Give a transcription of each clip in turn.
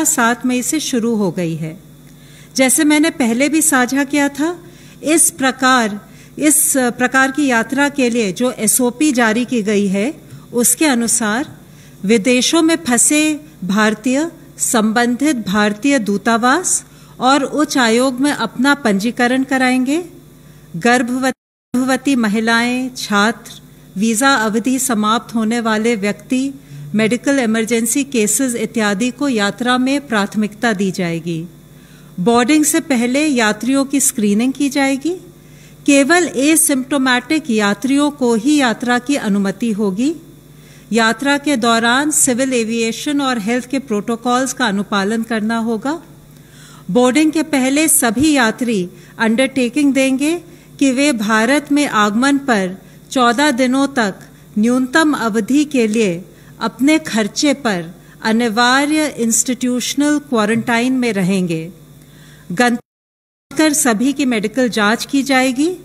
7 मई से शुरू हो गई है। जैसे मैंने पहले भी साझा किया था, इस प्रकार की यात्रा के लिए जो एसओपी जारी की गई है, उसके अनुसार विदेशों में फंसे भारतीय संबंधित भारतीय दूतावास और उच्च आयोग में अपना पंजीकरण कराएंगे। गर्भवती महिलाएं, छात्र, वीजा अवधि समाप्त होने वाले व्यक्ति, मेडिकल इमरजेंसी केसेस इत्यादि को यात्रा में प्राथमिकता दी जाएगी। बोर्डिंग से पहले यात्रियों की स्क्रीनिंग की जाएगी। केवल एसिम्प्टोमेटिक यात्रियों को ही यात्रा की अनुमति होगी। यात्रा के दौरान सिविल एविएशन और हेल्थ के प्रोटोकॉल्स का अनुपालन करना होगा। बोर्डिंग के पहले सभी यात्री अंडरटेकिंग देंगे कि वे भारत में आगमन पर 14 दिनों तक न्यूनतम अवधि के लिए अपने खर्चे पर अनिवार्य इंस्टीट्यूशनल क्वारंटाइन में रहेंगे। गंतव्य पर सभी की मेडिकल जांच की जाएगी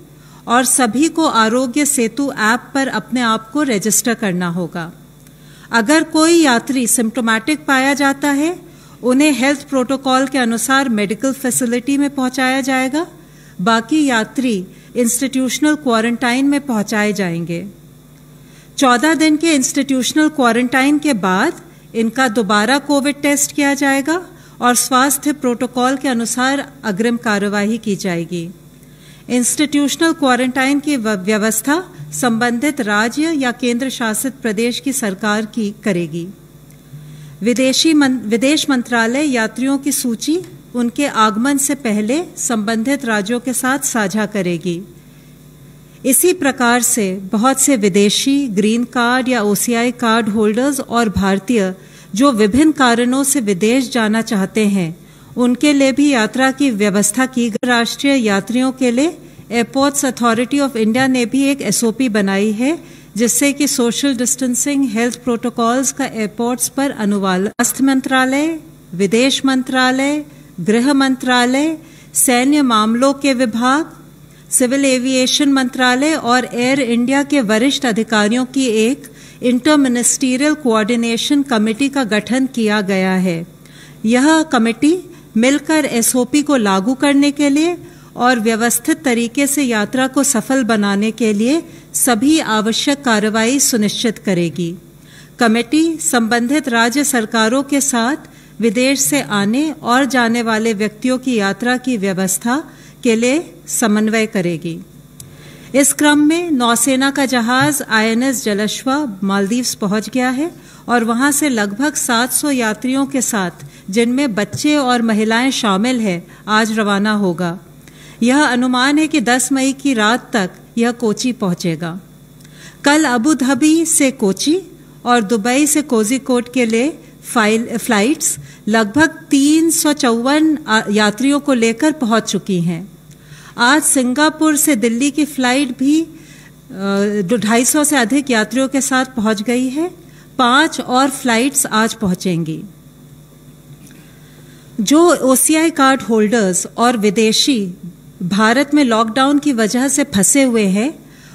और सभी को आरोग्य सेतु ऐप पर अपने आप को रजिस्टर करना होगा। अगर कोई यात्री सिम्प्टोमेटिक पाया जाता है, उन्हें हेल्थ प्रोटोकॉल के अनुसार मेडिकल फैसिलिटी में पहुंचाया जाएगा। बाकी यात्री इंस्टीट्यूशनल क्वारंटाइन में पहुंचाए जाएंगे। 14 दिन के इंस्टीट्यूशनल क्वारंटाइन के बाद इनका दोबारा कोविड टेस्ट किया जाएगा और स्वास्थ्य प्रोटोकॉल के अनुसार अग्रिम कार्यवाही की जाएगी। इंस्टीट्यूशनल क्वारंटाइन की व्यवस्था संबंधित राज्य या केंद्र शासित प्रदेश की सरकार की करेगी। विदेश मंत्रालय यात्रियों की सूची उनके आगमन से पहले संबंधित राज्यों के साथ साझा करेगी। इसी प्रकार से बहुत से विदेशी ग्रीन कार्ड या ओसीआई कार्ड होल्डर्स और भारतीय जो विभिन्न कारणों से विदेश जाना चाहते हैं, उनके लिए भी यात्रा की व्यवस्था की गई। राष्ट्रीय यात्रियों के लिए एयरपोर्ट्स अथॉरिटी ऑफ इंडिया ने भी एक एसओपी बनाई है, जिससे कि सोशल डिस्टेंसिंग, हेल्थ प्रोटोकॉल्स का एयरपोर्ट्स पर अनुवाद। स्वास्थ्य मंत्रालय, विदेश मंत्रालय, गृह मंत्रालय, सैन्य मामलों के विभाग, सिविल एविएशन मंत्रालय और एयर इंडिया के वरिष्ठ अधिकारियों की एक इंटर मिनिस्ट्रियल कोऑर्डिनेशन कमेटी का गठन किया गया है। यह कमेटी मिलकर एसओपी को लागू करने के लिए और व्यवस्थित तरीके से यात्रा को सफल बनाने के लिए सभी आवश्यक कार्रवाई सुनिश्चित करेगी। कमेटी संबंधित राज्य सरकारों के साथ विदेश से आने और जाने वाले व्यक्तियों की यात्रा की व्यवस्था के लिए समन्वय करेगी। इस क्रम में नौसेना का जहाज आईएनएस जलश्वा मालदीव्स पहुंच गया है और वहां से लगभग 700 यात्रियों के साथ, जिनमें बच्चे और महिलाएं शामिल हैं, आज रवाना होगा। यह अनुमान है कि 10 मई की रात तक यह कोची पहुंचेगा। कल अबू धाबी से कोची और दुबई से कोझिकोड के लिए फ्लाइट्स लगभग 354 यात्रियों को लेकर पहुंच चुकी हैं। आज सिंगापुर से दिल्ली की फ्लाइट भी 250 से अधिक यात्रियों के साथ पहुंच गई है। 5 और फ्लाइट्स आज पहुंचेंगी। जो ओसीआई कार्ड होल्डर्स और विदेशी भारत में लॉकडाउन की वजह से फंसे हुए हैं,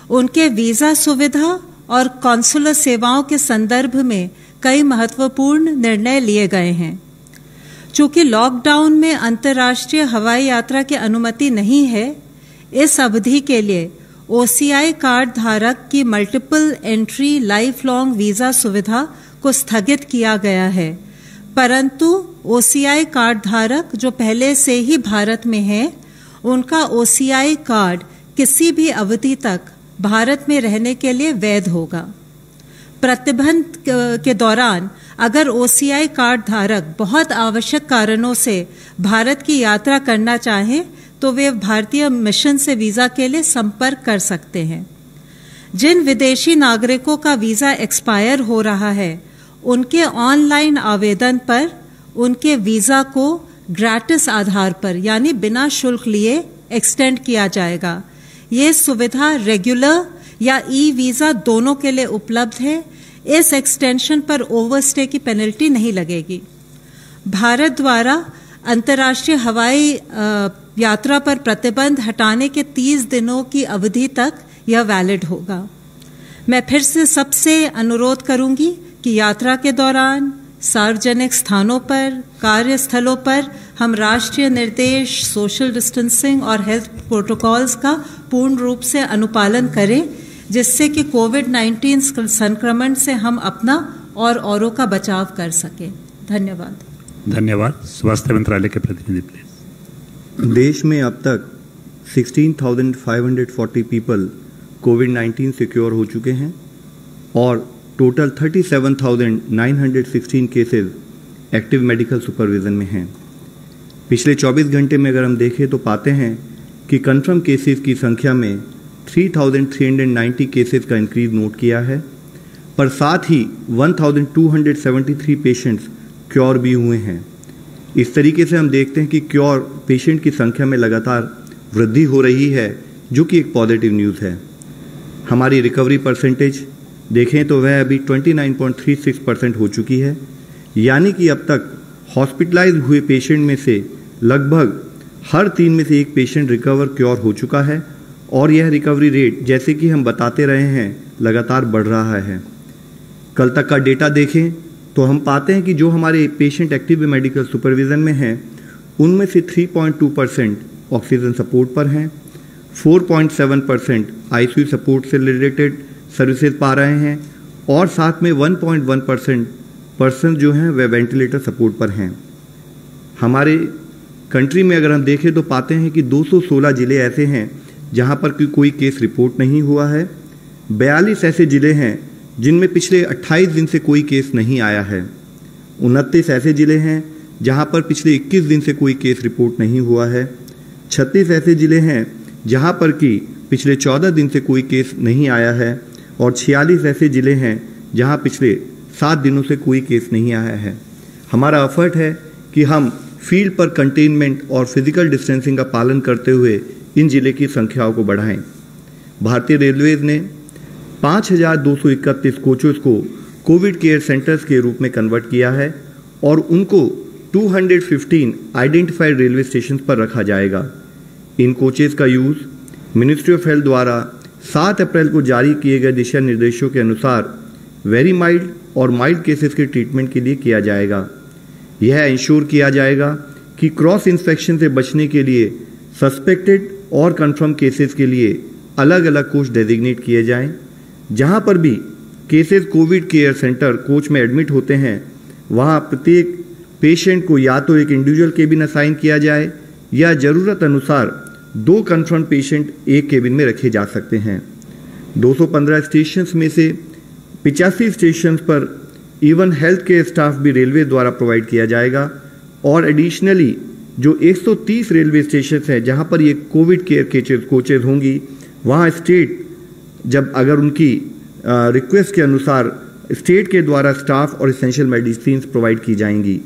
उनके वीजा सुविधा और कॉन्सुलर सेवाओं के संदर्भ में कई महत्वपूर्ण निर्णय लिए गए हैं। चूंकि लॉकडाउन में अंतर्राष्ट्रीय हवाई यात्रा की अनुमति नहीं है, इस अवधि के लिए ओसीआई कार्ड धारक की multiple entry life long visa सुविधा को स्थगित किया गया है। परंतु ओसीआई कार्ड धारक जो पहले से ही भारत में हैं, उनका ओसीआई कार्ड किसी भी अवधि तक भारत में रहने के लिए वैध होगा। प्रतिबंध के दौरान अगर ओसीआई कार्ड धारक बहुत आवश्यक कारणों से भारत की यात्रा करना चाहें, तो वे भारतीय मिशन से वीजा के लिए संपर्क कर सकते हैं। जिन विदेशी नागरिकों का वीजा एक्सपायर हो रहा है, उनके ऑनलाइन आवेदन पर उनके वीजा को ग्रेटिस आधार पर, यानी बिना शुल्क लिए एक्सटेंड किया जाएगा। ये सुविधा रेगुलर या ई वीजा दोनों के लिए उपलब्ध है। इस एक्सटेंशन पर ओवरस्टे की पेनल्टी नहीं लगेगी। भारत द्वारा अंतर्राष्ट्रीय हवाई यात्रा पर प्रतिबंध हटाने के 30 दिनों की अवधि तक यह वैलिड होगा। मैं फिर से सबसे अनुरोध करूंगी कि यात्रा के दौरान सार्वजनिक स्थानों पर, कार्यस्थलों पर हम राष्ट्रीय निर्देश, सोशल डिस्टेंसिंग और हेल्थ प्रोटोकॉल्स का पूर्ण रूप से अनुपालन करें, जिससे कि कोविड-19 संक्रमण से हम अपना और औरों का बचाव कर सकें। धन्यवाद। धन्यवाद। स्वास्थ्य मंत्रालय के प्रतिनिधि प्लीज। देश में अब तक 16,540 पीपल कोविड-19 से क्योर हो चुके हैं और total 37,916 cases active medical supervision में हैं। पिछले 24 घंटे में अगर हम देखें तो पाते हैं कि कंफर्म केसेस की संख्या में 3,390 केसेस का इंक्रीज नोट किया है, पर साथ ही 1,273 पेशेंट्स क्योर भी हुए हैं। इस तरीके से हम देखते हैं कि क्योर पेशेंट की संख्या में लगातार वृद्धि हो रही है, जो कि एक पॉजिटिव न्यूज़ है। हमारी रिकवरी परसेंटेज देखें तो वह अभी 29.36% हो चुकी है, यानी कि अब तक हॉस्पिटलाइज हुए पेशेंट में से लगभग हर 3 में से 1 पेशेंट रिकवर क्योर हो चुका है और यह रिकवरी रेट, जैसे कि हम बताते रहे हैं, लगातार बढ़ रहा है। कल तक का डेटा देखें तो हम पाते हैं कि जो हमारे पेशेंट एक्टिव मेडिकल सुपरविजन में हैं, उनमें से 3.2% ऑक्सीजन सपोर्ट पर हैं, 4.7% आईसीयू सपोर्ट से रिलेटेड सर्विसेज पा रहे हैं और साथ में 1.1% पर्सन जो हैं वह वेंटिलेटर सपोर्ट पर हैं। हमारे कंट्री में अगर हम देखें तो पाते हैं कि 216 जिले ऐसे हैं जहां पर कोई केस रिपोर्ट नहीं हुआ है। 42 ऐसे जिले हैं जिनमें पिछले 28 दिन से कोई केस नहीं आया है। 29 ऐसे जिले हैं जहां पर पिछले 21 दिन से कोई केस रिपोर्ट नहीं हुआ है। 36 ऐसे जिले हैं जहां पर कि पिछले 14 दिन से कोई केस नहीं आया है और 46 ऐसे जिले हैं जहां पिछले 7 दिनों से कोई केस नहीं आया है। हमारा एफर्ट है कि हम फील्ड पर कंटेनमेंट और फिजिकल डिस्टेंसिंग का पालन करते हुए इन जिले की संख्याओं को बढ़ाएं। भारतीय रेलवेज ने 5,231 कोचेस को कोविड केयर सेंटर्स के रूप में कन्वर्ट किया है और उनको 215 आइडेंटिफाइड रेलवे स्टेशन पर रखा जाएगा। इन कोचेस का यूज़ मिनिस्ट्री ऑफ हेल्थ द्वारा 7 अप्रैल को जारी किए गए दिशा निर्देशों के अनुसार वेरी माइल्ड और माइल्ड केसेस के ट्रीटमेंट के लिए किया जाएगा। यह इंश्योर किया जाएगा कि क्रॉस इन्फेक्शन से बचने के लिए सस्पेक्टेड और कंफर्म केसेस के लिए अलग अलग कोच डेजिग्नेट किए जाएं। जहां पर भी cases Covid care centre coach में एडमिट होते हैं, वहां प्रत्येक पेशेंट को या तो एक इंडिविजुअल केबिन असाइन किया जाए या ज़रूरत अनुसार 2 कंफर्म पेशेंट एक केबिन में रखे जा सकते हैं। 215 स्टेशन में से 85 स्टेशन पर इवन हेल्थ केयर स्टाफ भी रेलवे द्वारा प्रोवाइड किया जाएगा और एडिशनली जो 130 रेलवे स्टेशन हैं जहां पर ये कोविड केयर कोचेज होंगी, वहां स्टेट जब अगर उनकी रिक्वेस्ट के अनुसार स्टेट के द्वारा स्टाफ और एसेंशियल मेडिसिन प्रोवाइड की जाएंगी।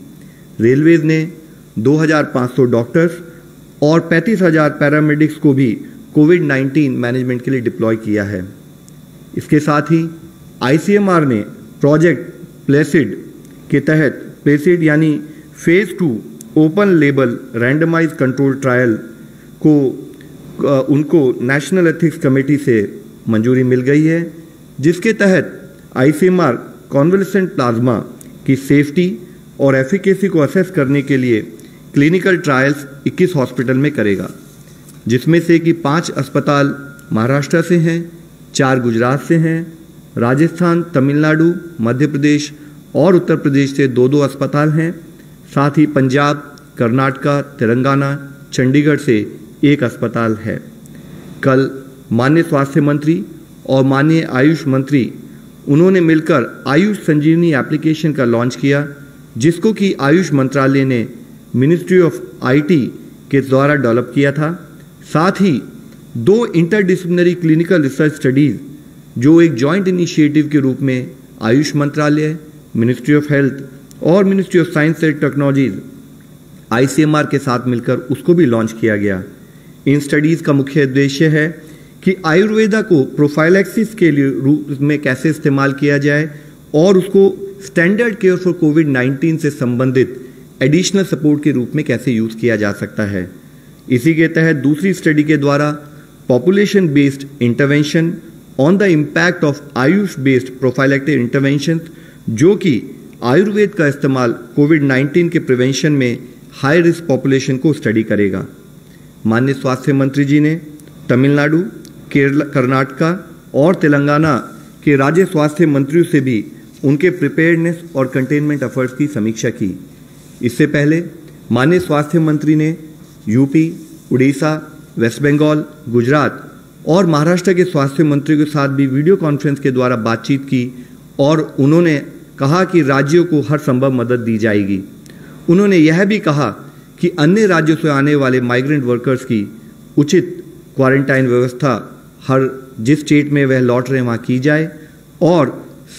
रेलवेज ने 2,500 डॉक्टर्स और 35,000 पैरामेडिक्स को भी कोविड-19 मैनेजमेंट के लिए डिप्लॉय किया है। इसके साथ ही आईसीएमआर ने प्रोजेक्ट प्लेसिड के तहत प्लेसिड यानी phase 2 open label randomise control trial को उनको नेशनल एथिक्स कमेटी से मंजूरी मिल गई है, जिसके तहत आईसीएमआर कॉन्वलेसेंट प्लाज्मा की सेफ्टी और एफिकेसी को असेस करने के लिए क्लिनिकल ट्रायल्स 21 हॉस्पिटल में करेगा, जिसमें से कि 5 अस्पताल महाराष्ट्र से हैं, 4 गुजरात से हैं, राजस्थान, तमिलनाडु, मध्य प्रदेश और उत्तर प्रदेश से 2-2 अस्पताल हैं। साथ ही पंजाब, कर्नाटका, तेलंगाना, चंडीगढ़ से 1 अस्पताल है। कल माननीय स्वास्थ्य मंत्री और माननीय आयुष मंत्री उन्होंने मिलकर आयुष संजीवनी एप्लीकेशन का लॉन्च किया, जिसको कि आयुष मंत्रालय ने मिनिस्ट्री ऑफ आईटी के द्वारा डेवलप किया था। साथ ही 2 इंटरडिसिप्लिनरी क्लिनिकल रिसर्च स्टडीज जो एक जॉइंट इनिशिएटिव के रूप में आयुष मंत्रालय, मिनिस्ट्री ऑफ हेल्थ और ministry of science and technologies ICMR के साथ मिलकर उसको भी लॉन्च किया गया। इन स्टडीज का मुख्य उद्देश्य है कि आयुर्वेदा को प्रोफाइलैक्सिस के लिए रूप में कैसे इस्तेमाल किया जाए और उसको स्टैंडर्ड केयर फॉर कोविड-19 से संबंधित एडिशनल सपोर्ट के रूप में कैसे यूज किया जा सकता है। इसी के तहत दूसरी स्टडी के द्वारा population based intervention on the impact of Ayush based prophylactic intervention, जो कि आयुर्वेद का इस्तेमाल कोविड-19 के प्रिवेंशन में हाई रिस्क पॉपुलेशन को स्टडी करेगा। माननीय स्वास्थ्य मंत्री जी ने तमिलनाडु, कर्नाटक और तेलंगाना के राज्य स्वास्थ्य मंत्रियों से भी उनके प्रिपेयर्डनेस और कंटेनमेंट एफर्ट्स की समीक्षा की। इससे पहले माननीय स्वास्थ्य मंत्री ने यूपी, उड़ीसा, वेस्ट बंगाल, गुजरात और महाराष्ट्र के स्वास्थ्य मंत्रियों के साथ भी वीडियो कॉन्फ्रेंस के द्वारा बातचीत की और उन्होंने कहा कि राज्यों को हर संभव मदद दी जाएगी। उन्होंने यह भी कहा कि अन्य राज्यों से आने वाले माइग्रेंट वर्कर्स की उचित क्वारंटाइन व्यवस्था हर जिस स्टेट में वह लौट रहे हैं वहाँ की जाए और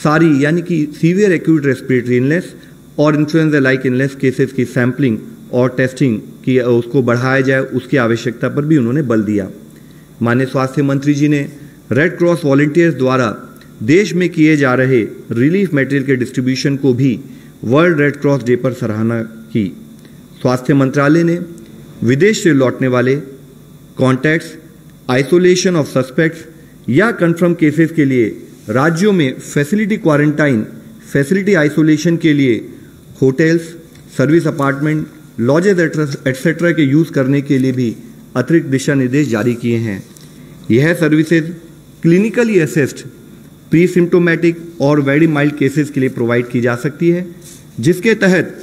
सारी यानी कि सीवियर एक्यूट रेस्पिरेटरी इलनेस और इन्फ्लुएंजा लाइक इलनेस केसेस की सैम्पलिंग और टेस्टिंग की उसको बढ़ाया जाए, उसकी आवश्यकता पर भी उन्होंने बल दिया। माननीय स्वास्थ्य मंत्री जी ने रेड क्रॉस वॉलंटियर्स द्वारा देश में किए जा रहे रिलीफ मटेरियल के डिस्ट्रीब्यूशन को भी वर्ल्ड रेड क्रॉस डे पर सराहना की। स्वास्थ्य मंत्रालय ने विदेश से लौटने वाले कॉन्टैक्ट्स, आइसोलेशन ऑफ सस्पेक्ट्स या कंफर्म केसेस के लिए राज्यों में फैसिलिटी क्वारंटाइन, फैसिलिटी आइसोलेशन के लिए hotels, service apartment, lodges etcetera के यूज करने के लिए भी अतिरिक्त दिशा निर्देश जारी किए हैं। यह services clinically assessed pre symptomatic और वेरी माइल्ड केसेस के लिए प्रोवाइड की जा सकती है, जिसके तहत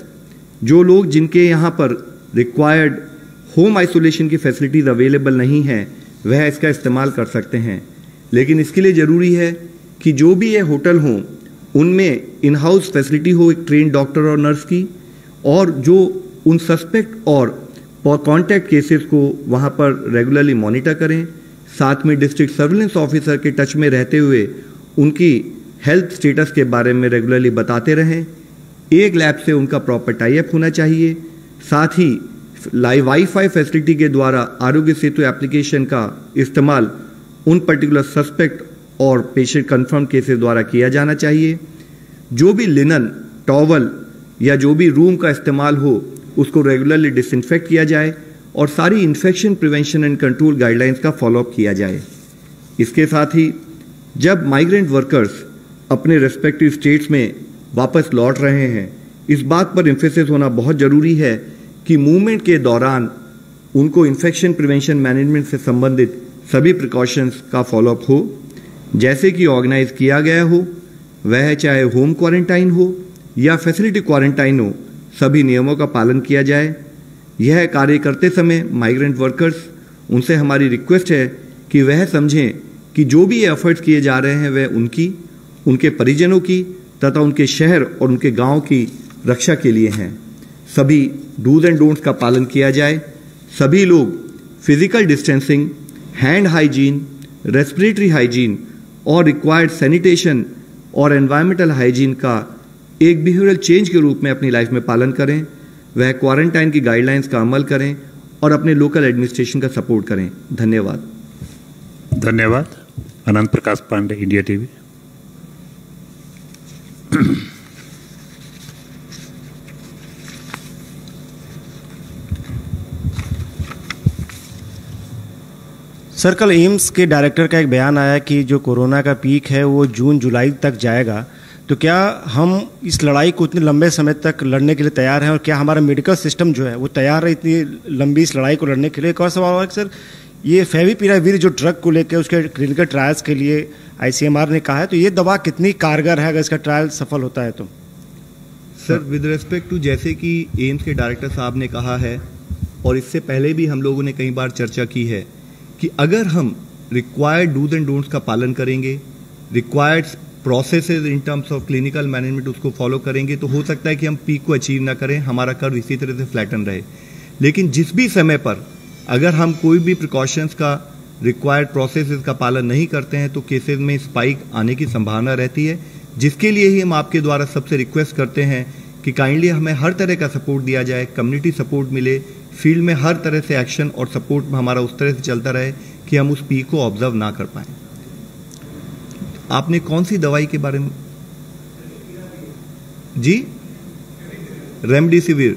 जो लोग जिनके यहाँ पर रिक्वायर्ड होम आइसोलेशन की फैसिलिटीज अवेलेबल नहीं है वह इसका इस्तेमाल कर सकते हैं। लेकिन इसके लिए ज़रूरी है कि जो भी ये होटल हों उनमें इन हाउस फैसिलिटी हो एक ट्रेन डॉक्टर और नर्स की, और जो उन सस्पेक्ट और कॉन्टैक्ट केसेस को वहाँ पर रेगुलरली मॉनिटर करें, साथ में डिस्ट्रिक्ट सर्विलेंस ऑफिसर के टच में रहते हुए उनकी हेल्थ स्टेटस के बारे में रेगुलरली बताते रहें। एक लैब से उनका प्रॉपर टाई अप होना चाहिए। साथ ही वाईफाई फैसिलिटी के द्वारा आरोग्य सेतु एप्लीकेशन का इस्तेमाल उन पर्टिकुलर सस्पेक्ट और पेशेंट कंफर्म केसेस द्वारा किया जाना चाहिए। जो भी लिनन, टॉवल या जो भी रूम का इस्तेमाल हो उसको रेगुलरली डिसइंफेक्ट किया जाए और सारी infection prevention and control guidelines का फॉलोअप किया जाए। इसके साथ ही जब माइग्रेंट वर्कर्स अपने रेस्पेक्टिव स्टेट्स में वापस लौट रहे हैं, इस बात पर एम्फेसिस होना बहुत ज़रूरी है कि मूवमेंट के दौरान उनको इन्फेक्शन प्रिवेंशन मैनेजमेंट से संबंधित सभी प्रिकॉशंस का फॉलोअप हो, जैसे कि ऑर्गेनाइज किया गया हो, वह चाहे होम क्वारंटाइन हो या फैसिलिटी क्वारंटाइन हो, सभी नियमों का पालन किया जाए। यह कार्य करते समय माइग्रेंट वर्कर्स, उनसे हमारी रिक्वेस्ट है कि वह समझें कि जो भी एफर्ट्स किए जा रहे हैं वह उनकी, उनके परिजनों की तथा उनके शहर और उनके गांव की रक्षा के लिए हैं। सभी डूज एंड डोंट्स का पालन किया जाए। सभी लोग physical distancing, hand hygiene, respiratory hygiene और रिक्वायर्ड सैनिटेशन और एनवायरमेंटल हाइजीन का एक बिहेवियरल चेंज के रूप में अपनी लाइफ में पालन करें। वह क्वारंटाइन की गाइडलाइंस का अमल करें और अपने लोकल एडमिनिस्ट्रेशन का सपोर्ट करें। धन्यवाद। धन्यवाद। अनंत प्रकाश पांडे, इंडिया टीवी। सर, कल एम्स के डायरेक्टर का एक बयान आया कि जो कोरोना का पीक है वो जून जुलाई तक जाएगा, तो क्या हम इस लड़ाई को इतने लंबे समय तक लड़ने के लिए तैयार हैं और क्या हमारा मेडिकल सिस्टम जो है वो तैयार है इतनी लंबी इस लड़ाई को लड़ने के लिए? एक और सवाल है सर, ये फेविपिराविर जो ड्रग को लेकर उसके क्लिनिकल ट्रायल्स के लिए ICMR ने कहा है, तो ये दवा कितनी कारगर है अगर इसका ट्रायल सफल होता है तो? सर, विद रेस्पेक्ट टू जैसे कि एम्स के डायरेक्टर साहब ने कहा है और इससे पहले भी हम लोगों ने कई बार चर्चा की है कि अगर हम रिक्वायर्ड डूज एंड डोंट्स का पालन करेंगे, required processes in terms of clinical management उसको फॉलो करेंगे, तो हो सकता है कि हम पीक को अचीव ना करें, हमारा कर्व इसी तरह से फ्लैटन रहे। लेकिन जिस भी समय पर अगर हम कोई भी प्रिकॉशंस का, रिक्वायर्ड प्रोसेसेस का पालन नहीं करते हैं तो केसेस में स्पाइक आने की संभावना रहती है, जिसके लिए ही हम आपके द्वारा सबसे रिक्वेस्ट करते हैं कि काइंडली हमें हर तरह का सपोर्ट दिया जाए, कम्युनिटी सपोर्ट मिले, फील्ड में हर तरह से एक्शन और सपोर्ट हमारा उस तरह से चलता रहे कि हम उस पीक को ऑब्जर्व ना कर पाए। आपने कौन सी दवाई के बारे में? जी, रेमडेसिविर।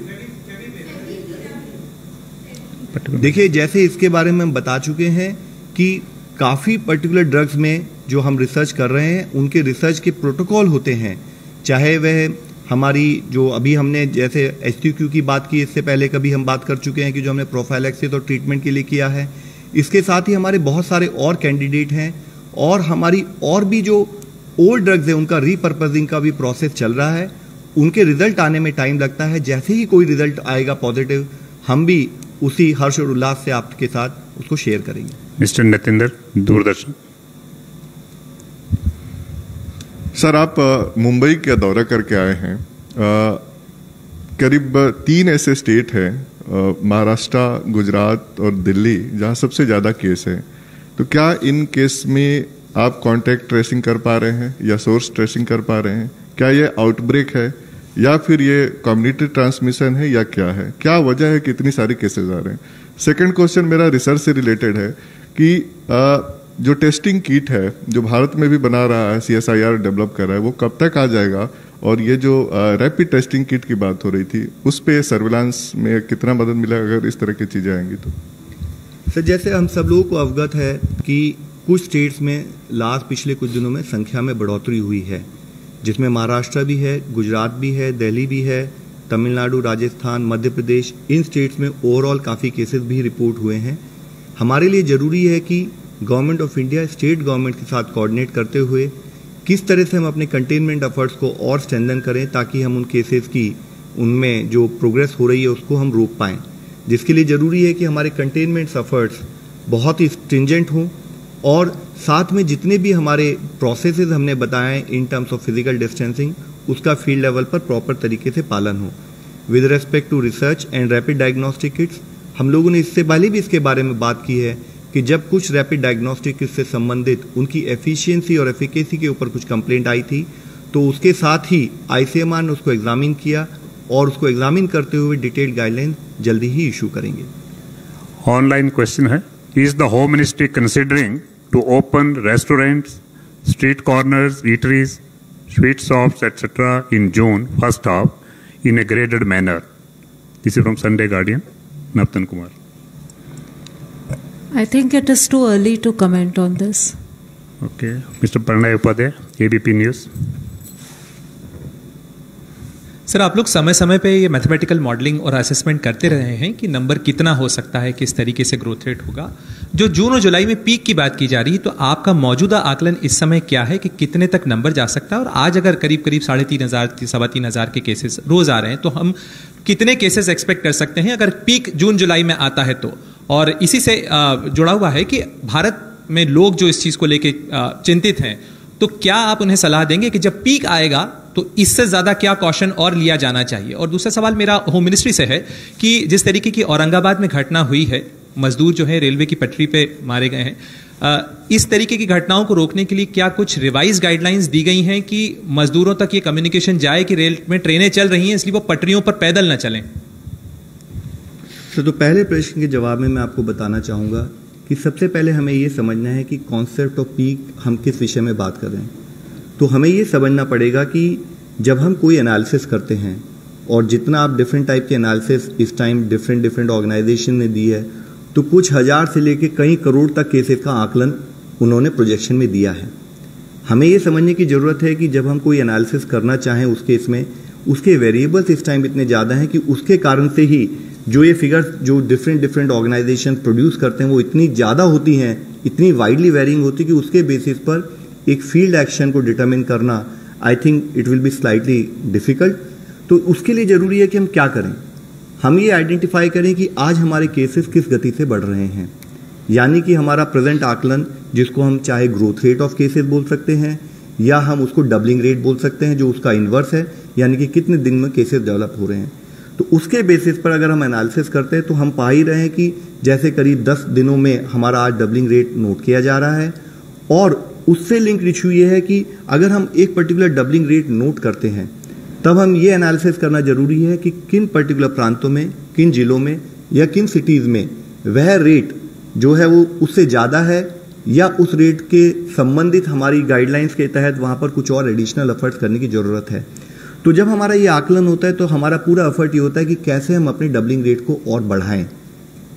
देखिए, जैसे इसके बारे में हम बता चुके हैं कि काफ़ी पर्टिकुलर ड्रग्स में जो हम रिसर्च कर रहे हैं उनके रिसर्च के प्रोटोकॉल होते हैं, चाहे वह हमारी जो अभी हमने जैसे SQQ की बात की, इससे पहले कभी हम बात कर चुके हैं कि जो हमने प्रोफाइलैक्सिस और ट्रीटमेंट के लिए किया है। इसके साथ ही हमारे बहुत सारे और कैंडिडेट हैं और हमारी और भी जो ओल्ड ड्रग्स है उनका रीपर्पजिंग का भी प्रोसेस चल रहा है। उनके रिजल्ट आने में टाइम लगता है। जैसे ही कोई रिजल्ट आएगा पॉजिटिव, हम भी उसी हर्ष और उल्लास से आपके साथ उसको शेयर करेंगे। मिस्टर नितिंदर, दूरदर्शन। सर, आप मुंबई का दौरा करके आए हैं। करीब 3 ऐसे स्टेट हैं, महाराष्ट्र, गुजरात और दिल्ली, जहां सबसे ज़्यादा केस है। तो क्या इन केस में आप कॉन्टैक्ट ट्रेसिंग कर पा रहे हैं या सोर्स ट्रेसिंग कर पा रहे हैं? क्या ये आउटब्रेक है या फिर ये कम्युनिटी ट्रांसमिशन है या क्या है? क्या वजह है कि इतनी सारी केसेस आ रहे हैं? सेकंड क्वेश्चन मेरा रिसर्च से रिलेटेड है कि जो टेस्टिंग किट है जो भारत में भी बना रहा है, CSIR डेवलप कर रहा है, वो कब तक आ जाएगा? और ये जो रैपिड टेस्टिंग किट की बात हो रही थी, उस पे सर्विलांस में कितना मदद मिला अगर इस तरह की चीज़ें आएंगी तो? सर, जैसे हम सब लोगों को अवगत है कि कुछ स्टेट्स में पिछले कुछ दिनों में संख्या में बढ़ोतरी हुई है, जिसमें महाराष्ट्र भी है, गुजरात भी है, दिल्ली भी है, तमिलनाडु, राजस्थान, मध्य प्रदेश, इन स्टेट्स में ओवरऑल काफ़ी केसेस भी रिपोर्ट हुए हैं। हमारे लिए ज़रूरी है कि government of India state government के साथ कोऑर्डिनेट करते हुए किस तरह से हम अपने कंटेनमेंट एफर्ट्स को और स्ट्रेंथन करें ताकि हम उन केसेस की, उनमें जो प्रोग्रेस हो रही है उसको हम रोक पाएँ। जिसके लिए ज़रूरी है कि हमारे कंटेनमेंट एफर्ट्स बहुत ही स्ट्रिंजेंट हों और साथ में जितने भी हमारे प्रोसेसेस हमने बताए in terms of physical distancing, उसका फील्ड लेवल पर प्रॉपर तरीके से पालन हो। With respect to research and rapid diagnostic kits, हम लोगों ने इससे पहले भी इसके बारे में बात की है कि जब कुछ रैपिड डायग्नोस्टिक किट से संबंधित उनकी एफिशिएंसी और एफिकेसी के ऊपर कुछ कंप्लेंट आई थी, तो उसके साथ ही ICMR ने उसको एग्जामिन किया और उसको एग्जामिन करते हुए डिटेल्ड गाइडलाइन जल्दी ही इशू करेंगे। ऑनलाइन क्वेश्चन है, is the home ministry considering to open restaurants, street corners, eateries, sweet shops, etc. in June first half in a graded manner? This is from Sunday Guardian, Naptan Kumar. I think it is too early to comment on this. Okay, Mr. Pranay Upadhyay, ABP News. Sir, आप लोग समय समय पे ये mathematical modelling और assessment करते रहे हैं कि नंबर कितना हो सकता है, किस तरीके से ग्रोथ रेट होगा। जो जून और जुलाई में पीक की बात की जा रही है, तो आपका मौजूदा आकलन इस समय क्या है कि कितने तक नंबर जा सकता है? और आज अगर करीब 3,500 3,500 के केसेस रोज आ रहे हैं, तो हम कितने केसेस एक्सपेक्ट कर सकते हैं अगर पीक जून जुलाई में आता है तो? और इसी से जुड़ा हुआ है कि भारत में लोग जो इस चीज को लेके चिंतित हैं, तो क्या आप उन्हें सलाह देंगे कि जब पीक आएगा तो इससे ज्यादा क्या कॉशन और लिया जाना चाहिए? और दूसरा सवाल मेरा होम मिनिस्ट्री से है कि जिस तरीके की औरंगाबाद में घटना हुई है, मजदूर जो है रेलवे की पटरी पे मारे गए हैं, इस तरीके की घटनाओं को रोकने के लिए क्या कुछ रिवाइज गाइडलाइंस दी गई हैं कि मजदूरों तक ये कम्युनिकेशन जाए कि रेल में ट्रेनें चल रही हैं इसलिए वो पटरियों पर पैदल न चलें? तो पहले प्रश्न के जवाब में मैं आपको बताना चाहूँगा कि सबसे पहले हमें ये समझना है कि कॉन्सेप्ट ऑफ पीक हम किस विषय में बात कर रहे हैं। तो हमें ये समझना पड़ेगा कि जब हम कोई एनालिसिस करते हैं, और जितना आप डिफरेंट टाइप के एनालिसिस इस टाइम डिफरेंट ऑर्गेनाइजेशन ने दी है, तो कुछ हजार से लेकर कई करोड़ तक केसेस का आकलन उन्होंने प्रोजेक्शन में दिया है। हमें ये समझने की ज़रूरत है कि जब हम कोई एनालिसिस करना चाहें उस केस में, उसके वेरिएबल्स इस टाइम इतने ज़्यादा हैं कि उसके कारण से ही जो ये फिगर्स जो डिफरेंट ऑर्गेनाइजेशन प्रोड्यूस करते हैं वो इतनी ज़्यादा होती हैं, इतनी वाइडली वेरिंग होती है कि उसके बेसिस पर एक फील्ड एक्शन को डिटरमिन करना I think it will be slightly difficult. तो उसके लिए ज़रूरी है कि हम क्या करें, हम ये आइडेंटिफाई करें कि आज हमारे केसेस किस गति से बढ़ रहे हैं, यानी कि हमारा प्रेजेंट आकलन, जिसको हम चाहे ग्रोथ रेट ऑफ केसेस बोल सकते हैं या हम उसको डबलिंग रेट बोल सकते हैं, जो उसका इन्वर्स है, यानी कि कितने दिन में केसेस डेवलप हो रहे हैं। तो उसके बेसिस पर अगर हम एनालिसिस करते हैं तो हम पा ही रहे हैं कि जैसे करीब 10 दिनों में हमारा आज डबलिंग रेट नोट किया जा रहा है। और उससे लिंक इशू ये है कि अगर हम एक पर्टिकुलर डबलिंग रेट नोट करते हैं, तब हम ये एनालिसिस करना जरूरी है कि किन पर्टिकुलर प्रांतों में, किन जिलों में या किन सिटीज़ में वह रेट जो है वो उससे ज़्यादा है, या उस रेट के संबंधित हमारी गाइडलाइंस के तहत वहाँ पर कुछ और एडिशनल एफर्ट्स करने की ज़रूरत है। तो जब हमारा ये आकलन होता है तो हमारा पूरा एफर्ट ये होता है कि कैसे हम अपने डबलिंग रेट को और बढ़ाएं,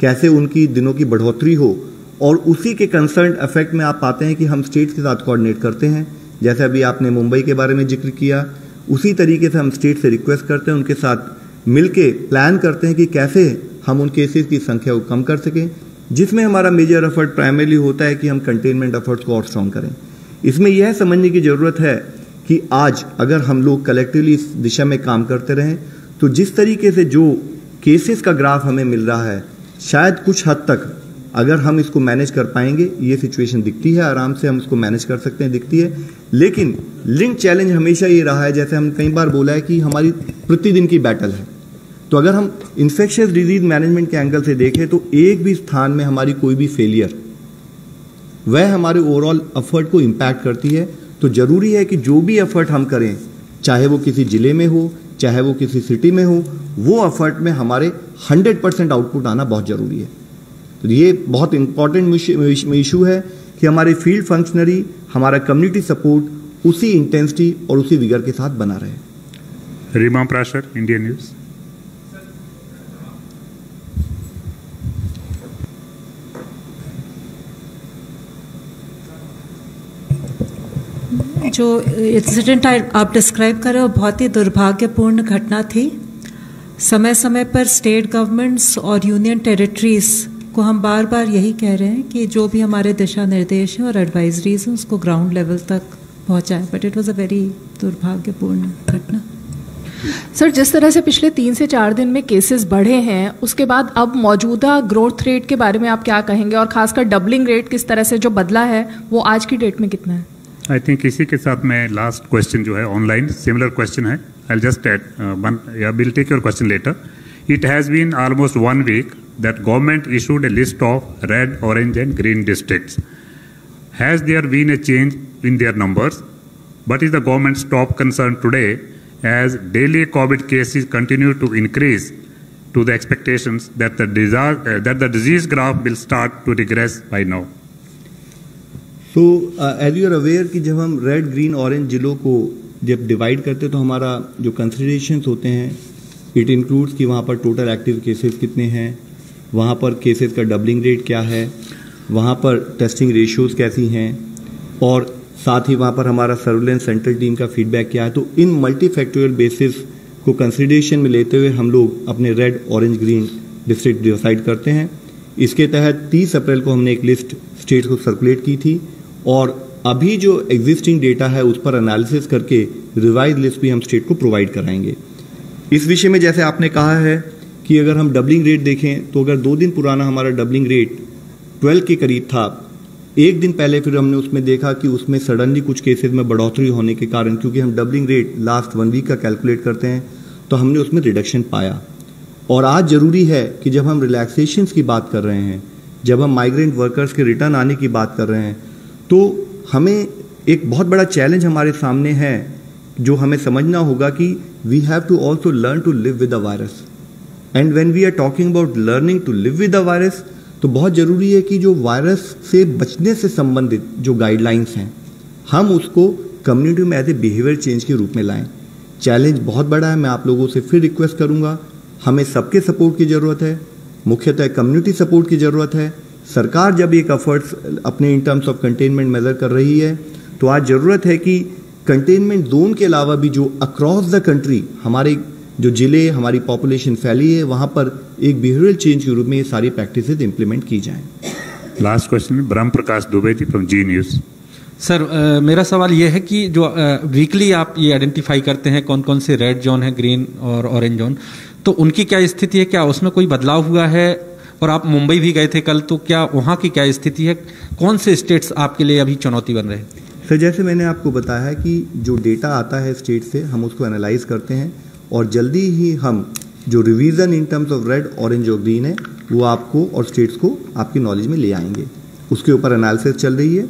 कैसे उनकी दिनों की बढ़ोतरी हो, और उसी के कंसर्न इफेक्ट में आप पाते हैं कि हम स्टेट्स के साथ कोऑर्डिनेट करते हैं। जैसे अभी आपने मुंबई के बारे में जिक्र किया, उसी तरीके से हम स्टेट से रिक्वेस्ट करते हैं, उनके साथ मिलके प्लान करते हैं कि कैसे हम उन केसेस की संख्या को कम कर सकें, जिसमें हमारा मेजर एफर्ट प्राइमरली होता है कि हम कंटेनमेंट एफर्ट्स को और स्ट्रॉन्ग करें। इसमें यह समझने की जरूरत है कि आज अगर हम लोग कलेक्टिवली इस दिशा में काम करते रहें तो जिस तरीके से जो केसेस का ग्राफ हमें मिल रहा है, शायद कुछ हद तक अगर हम इसको मैनेज कर पाएंगे, ये सिचुएशन दिखती है, आराम से हम इसको मैनेज कर सकते हैं, दिखती है। लेकिन लिंक चैलेंज हमेशा ये रहा है, जैसे हम कई बार बोला है कि हमारी प्रतिदिन की बैटल है। तो अगर हम इन्फेक्शियस डिजीज मैनेजमेंट के एंगल से देखें तो एक भी स्थान में हमारी कोई भी फेलियर वह हमारे ओवरऑल एफर्ट को इम्पैक्ट करती है। तो जरूरी है कि जो भी एफर्ट हम करें, चाहे वो किसी जिले में हो, चाहे वो किसी सिटी में हो, वो एफर्ट में हमारे 100% आउटपुट आना बहुत जरूरी है। तो ये बहुत इंपॉर्टेंट इशू है कि हमारे फील्ड फंक्शनरी, हमारा कम्युनिटी सपोर्ट उसी इंटेंसिटी और उसी विगर के साथ बना रहे। Reema Parashar, Indian news. जो इंसिडेंट आप डिस्क्राइब कर रहे हो बहुत ही दुर्भाग्यपूर्ण घटना थी। समय समय पर स्टेट गवर्नमेंट्स और यूनियन टेरिटरीज को हम बार बार यही कह रहे हैं कि जो भी हमारे दिशा निर्देश हैं और एडवाइजरीज हैं उसको ग्राउंड लेवल तक पहुंचाएं, but it was a very दुर्भाग्यपूर्ण घटना। सर, जिस तरह से पिछले 3 से 4 दिन में केसेस बढ़े हैं, उसके बाद अब मौजूदा ग्रोथ रेट के बारे में आप क्या कहेंगे, और खासकर डबलिंग रेट किस तरह से जो बदला है वो आज की डेट में कितना है? आई थिंक इसी के साथ मैं लास्ट क्वेश्चन जो है ऑनलाइन सिमिलर क्वेश्चन है, आई जस्ट एड वन, या will take your question later. It has been almost 1 week that government issued a list of red, orange and green districts. Has there been a change in their numbers? What is the government's top concern today as daily COVID cases continue to increase to the expectations that the disease graph will start to regress by now? So as you are aware कि जब हम red, green, orange जिलों को जब divide करते हैं तो हमारा जो कंसिडरेशंस होते हैं, इट इंक्लूड्स कि वहाँ पर टोटल एक्टिव केसेस कितने हैं, वहाँ पर केसेस का डबलिंग रेट क्या है, वहाँ पर टेस्टिंग रेशियोज कैसी हैं, और साथ ही वहाँ पर हमारा सर्विलेंस सेंट्रल टीम का फीडबैक क्या है। तो इन मल्टीफैक्टोरियल बेसिस को कंसिडरेशन में लेते हुए हम लोग अपने red, orange, green district decide करते हैं। इसके तहत 30 अप्रैल को हमने एक लिस्ट स्टेट को सर्कुलेट की थी, और अभी जो एग्जिस्टिंग डेटा है उस पर एनालिसिस करके रिवाइज लिस्ट भी हम स्टेट को प्रोवाइड कराएंगे। इस विषय में जैसे आपने कहा है कि अगर हम डबलिंग रेट देखें तो अगर 2 दिन पुराना हमारा डबलिंग रेट 12 के करीब था, 1 दिन पहले फिर हमने उसमें देखा कि उसमें सडनली कुछ केसेस में बढ़ोतरी होने के कारण, क्योंकि हम डबलिंग रेट लास्ट 1 week का कैलकुलेट करते हैं, तो हमने उसमें रिडक्शन पाया। और आज जरूरी है कि जब हम रिलैक्सेशंस की बात कर रहे हैं, जब हम माइग्रेंट वर्कर्स के रिटर्न आने की बात कर रहे हैं, तो हमें एक बहुत बड़ा चैलेंज हमारे सामने है जो हमें समझना होगा कि we have to also learn to live with the virus. And when we are talking about learning to live with the virus, तो बहुत जरूरी है कि जो वायरस से बचने से संबंधित जो गाइडलाइंस हैं, हम उसको कम्युनिटी में एज ए बिहेवियर चेंज के रूप में लाएं। चैलेंज बहुत बड़ा है, मैं आप लोगों से फिर रिक्वेस्ट करूंगा, हमें सबके सपोर्ट की जरूरत है, मुख्यतः कम्युनिटी सपोर्ट की जरूरत है। सरकार जब एक एफर्ट्स अपने in terms of containment measure कर रही है, तो आज जरूरत है कि कंटेनमेंट जोन के अलावा भी जो अक्रॉस द कंट्री हमारे जो जिले, हमारी पॉपुलेशन फैली है, वहां पर एक बिहेवियरल चेंज के रूप में ये सारी प्रैक्टिसेस इंप्लीमेंट की जाएं। Last question Brahma Prakash Dubey ji from ji news. Sir, मेरा सवाल ये है कि जो वीकली आप ये आइडेंटिफाई करते हैं कौन कौन से रेड जोन है, ग्रीन और ऑरेंज जोन, तो उनकी क्या स्थिति है, क्या उसमें कोई बदलाव हुआ है? और आप मुंबई भी गए थे कल, तो क्या वहाँ की क्या स्थिति है? कौन से स्टेट्स आपके लिए अभी चुनौती बन रहे हैं? सर, जैसे मैंने आपको बताया है कि जो डेटा आता है स्टेट से, हम उसको एनालाइज करते हैं और जल्दी ही हम जो revision in terms of red, orange और ग्रीन है वो आपको और स्टेट्स को आपकी नॉलेज में ले आएंगे। उसके ऊपर एनालिसिस चल रही है,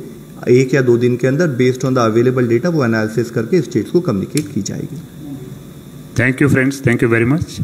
1 या 2 दिन के अंदर based on the available data वो एनालिसिस करके स्टेट्स को कम्युनिकेट की जाएगी। Thank you friends, thank you very much.